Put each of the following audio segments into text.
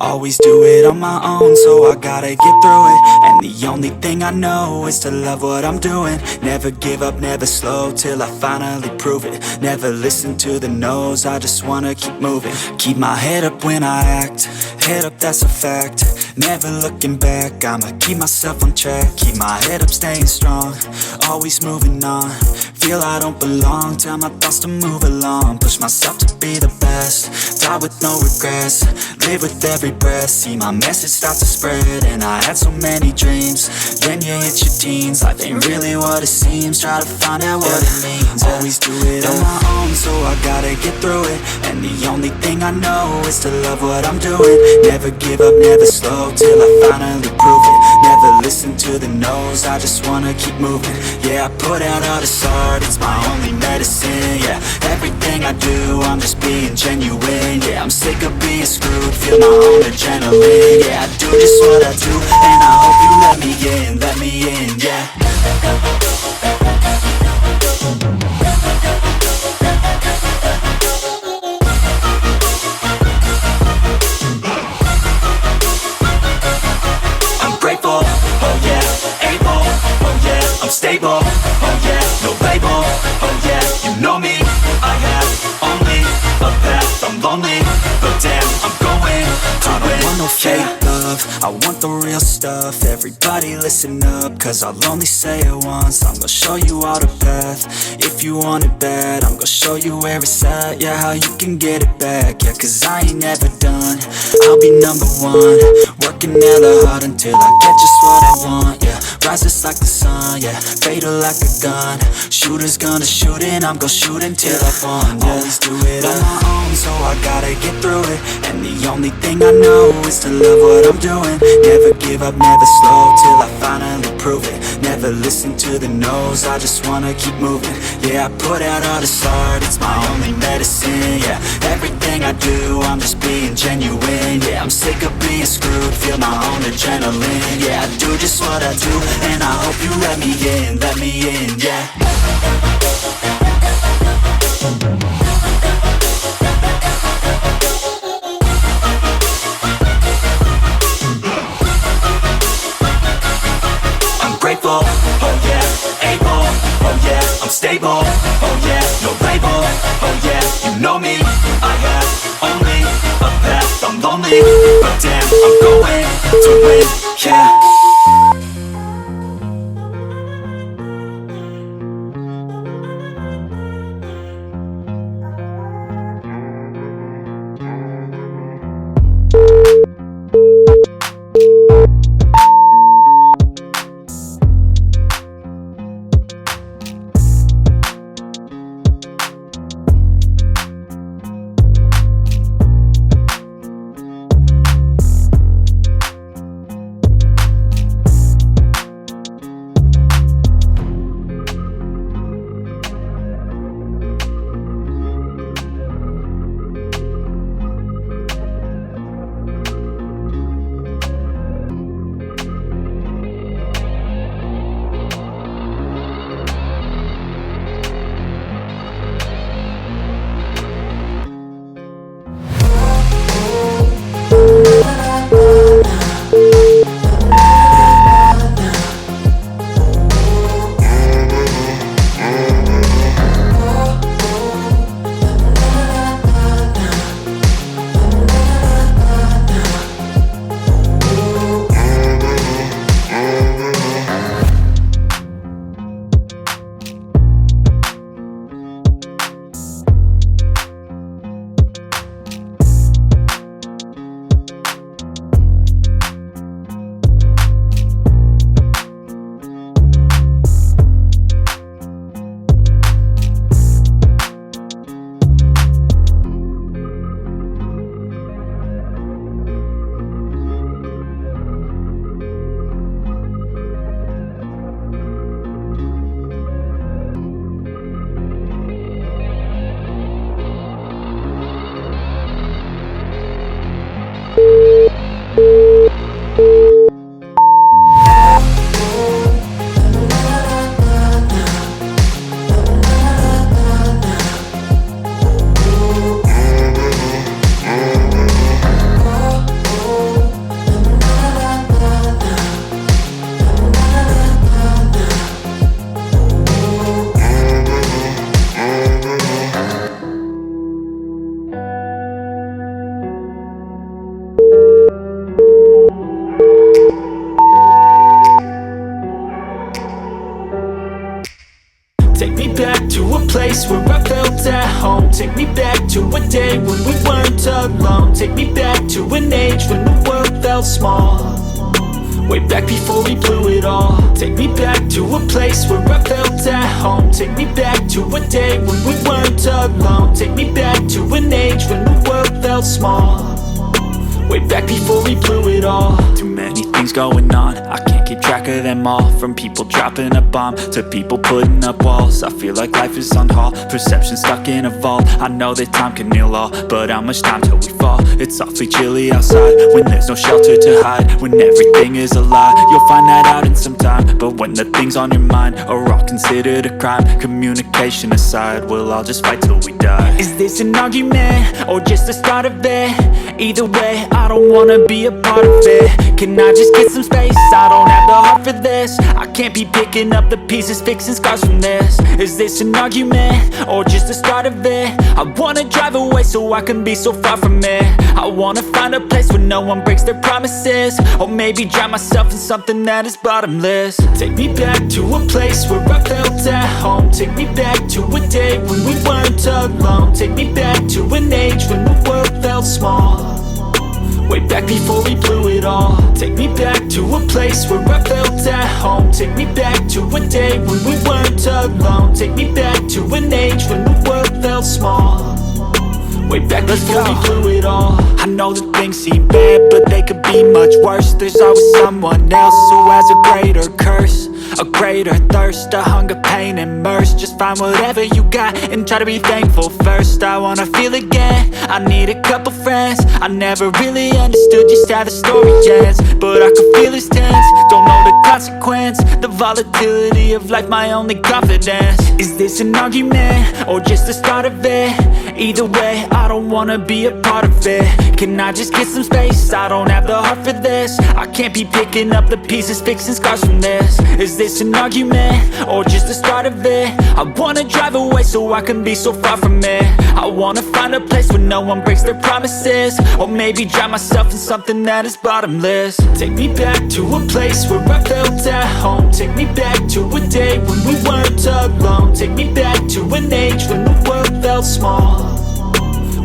Always do it on my own, so I gotta get through it. And the only thing I know is to love what I'm doing. Never give up, never slow, till I finally prove it. Never listen to the no's, I just wanna keep moving. Keep my head up when I act, head up, that's a fact. Never looking back, I'ma keep myself on track. Keep my head up, staying strong, always moving on. Feel I don't belong, tell my thoughts to move along. Push myself to be the best, die with no regrets. Live with every breath, see my message start to spread. And I had so many dreams, then you hit your teens. Life ain't really what it seems, try to find out what it means. Always do it on my own, so I gotta get through it. And the only thing I know is to love what I'm doing. Never give up, never slow, till I finally prove it. Never listen to the no's, I just wanna keep moving. Yeah, I put out all this art, it's my only medicine. Yeah, everything I do, I'm just being genuine. Yeah, I'm sick of being screwed, feel my own adrenaline. Yeah, I do just what I do, and I hope you let me in, yeah. I'm grateful, oh yeah, able, oh yeah, I'm stable, oh yeah, no label, oh yeah, you know me, I have only a path, I'm lonely, but damn, I'm going to win. I don't want no fake love, I want the real stuff. Everybody listen up, cause I'll only say it once. I'm gonna show you all the path, if you want it bad. I'm gonna show you where it's at, yeah, how you can get it back. Yeah, cause I ain't never done, I'll be number one. Working hella hard until I get just what I want, yeah. Rises like the sun, yeah, fatal like a gun. Shooter's gonna shoot and I'm gonna shoot until I won, yeah. Always do it on my own, so I gotta get through it. And the only thing I know is to love what I'm doing. Never give up, never slow, till I finally prove it. Never listen to the no's, I just wanna keep moving. Yeah, I put out all this art, it's my only medicine. Yeah, everything I do, I'm just being genuine. Yeah, I'm sick of being screwed, feel my own adrenaline. Yeah, I do just what I do, and I hope you let me in, yeah. I'm grateful, oh yeah, able, oh yeah, I'm stable, oh yeah, no label, oh yeah, you know me, I have only a path, I'm lonely, but damn, I'm going to win, yeah. place where I felt at home. Take me back to a day when we weren't alone. Take me back to an age when the world felt small, way back before we blew it all. Take me back to a place where I felt at home. Take me back to a day when we weren't alone. Take me back to an age when the world felt small, way back before we blew it all. Too many things going on, I can't keep track of them all. From people dropping a bomb to people putting up walls. I feel like life is on hold, perception stuck in a vault. I know that time can heal all, but how much time till we fall? It's awfully chilly outside when there's no shelter to hide. When everything is a lie, you'll find that out in some time. But when the things on your mind are all considered a crime, communication aside, we'll all just fight till we die. Is this an argument or just the start of it? Either way, I don't wanna be a part of it. Can I just get some space? I don't have the heart for this. I can't be picking up the pieces, fixing scars from this. Is this an argument or just the start of it? I wanna drive away so I can be so far from it. I wanna find a place where no one breaks their promises, or maybe drown myself in something that is bottomless. Take me back to a place where I felt at home. Take me back to a day when we weren't alone. Take me back to an age when the world felt small, way back before we blew it all. Take me back to a place where I felt at home. Take me back to a day when we weren't alone. Take me back to an age when the world felt small, way back before we blew it all. I know that things seem bad, but they could be much worse. There's always someone else who has a greater curse, a greater thirst, a hunger, pain, and mercy. Just find whatever you got and try to be thankful first. I wanna feel again, I need a couple friends. I never really understood just how the story ends, but I could feel it's tense, don't know the consequence. The volatility of life, my only confidence. Is this an argument or just the start of it? Either way, I don't wanna be a part of it. Can I just get some space? I don't have the heart for this. I can't be picking up the pieces, fixing scars from this. Is this an argument or just the start of it? I wanna drive away so I can be so far from it. I wanna find a place where no one breaks their promises, or maybe drown myself in something that is bottomless. Take me back to a place where I felt at home. Take me back to a day when we weren't alone. Take me back to an age when the world felt small,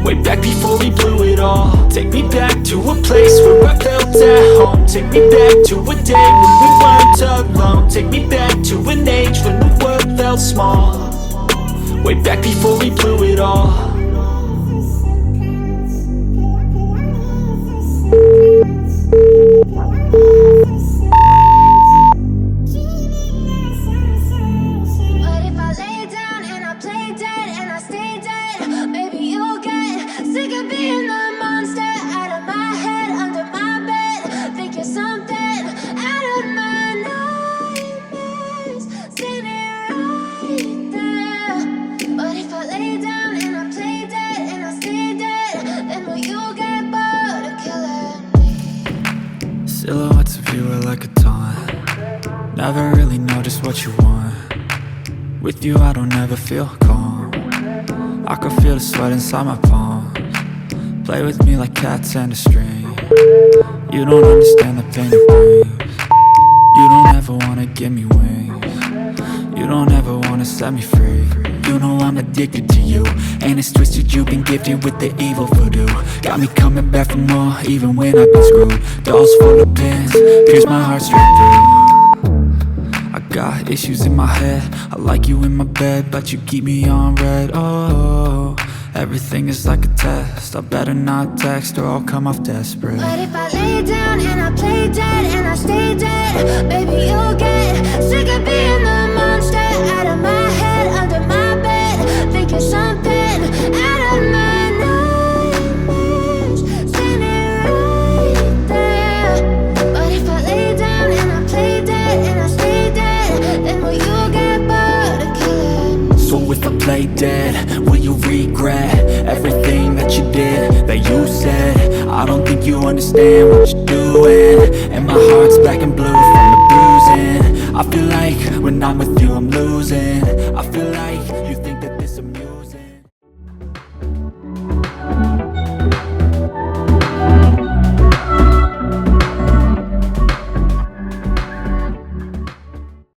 way back before we blew it all. Take me back to a place where I felt at home. Take me back to a day when we weren't alone. Take me back to an age when the world felt small, way back before we blew it all. Silhouettes of you are like a taunt. Never really know just what you want. With you I don't ever feel calm. I can feel the sweat inside my palms. Play with me like cats and a string. You don't understand the pain it brings. You don't ever wanna give me wings. You don't ever wanna set me free. You know I'm addicted to you, and it's twisted, you've been gifted with the evil voodoo. Got me coming back for more, even when I've been screwed. Dolls full of pins, pierce my heart straight through. I got issues in my head, I like you in my bed, but you keep me on red. Oh, everything is like a test, I better not text or I'll come off desperate. But if I lay down and I play dead and I stay dead, baby you'll get sick of being the monster out of my head, under my bed, thinking something out of my nightmares, standing right there. But if I lay down and I play dead and I stay dead, then will you get bored of killing me? So if I play dead, will you regret everything that you did, that you said? I don't think you understand what you're doing, and my heart's black and blue from the bruising. I feel like when I'm with you I'm losing. I feel like you think